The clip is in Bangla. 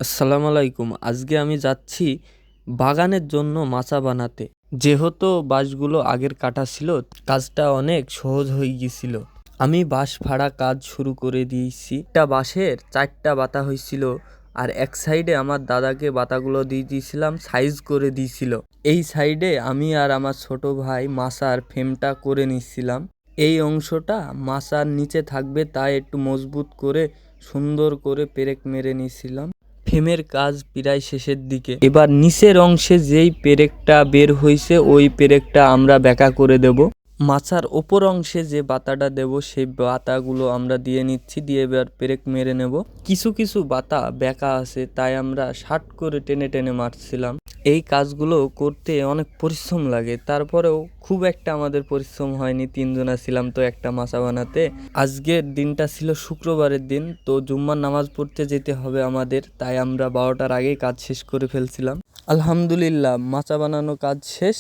আসসালামু আলাইকুম। আজকে আমি যাচ্ছি বাগানের জন্য মাচা বানাতে। যেহেতু বাঁশগুলো আগের কাটা ছিল, কাজটা অনেক সহজ হয়ে গিয়েছিল। আমি বাঁশ ফাড়া কাজ শুরু করে দিয়েছি। একটা বাঁশের 4টা বাতা হয়েছিল, আর এক সাইডে আমার দাদাকে বাতাগুলো দিয়ে দিয়েছিলাম, সাইজ করে দিয়েছিল। এই সাইডে আমি আর আমার ছোট ভাই মাচার ফ্রেমটা করে নিচ্ছিলাম। এই অংশটা মাচার নিচে থাকবে, তাই একটু মজবুত করে সুন্দর করে পেরেক মেরে নিয়েছিলাম। ফ্রেমের কাজ প্রায় শেষের দিকে। এবার নিচের অংশে যেই পেরেকটা বের হয়েছে ওই পেরেকটা আমরা ব্যাকা করে দেব। মাচার ওপর অংশে যে বাতাটা দেব সেই বাতাগুলো আমরা দিয়ে নিচ্ছি, দিয়ে এবার পেরেক মেরে নেব। কিছু কিছু বাতা ব্যাকা আছে, তাই আমরা শার্ট করে টেনে টেনে মারছিলাম। এই কাজগুলো করতে অনেক পরিশ্রম লাগে, তারপরেও খুব একটা আমাদের পরিশ্রম হয়নি। 3জনা ছিলাম তো একটা মাচা বানাতে। আজকের দিনটা ছিল শুক্রবারের দিন, তো জুম্মার নামাজ পড়তে যেতে হবে আমাদের, তাই আমরা 12টার আগেই কাজ শেষ করে ফেলছিলাম। আলহামদুলিল্লাহ, মাচা বানানো কাজ শেষ।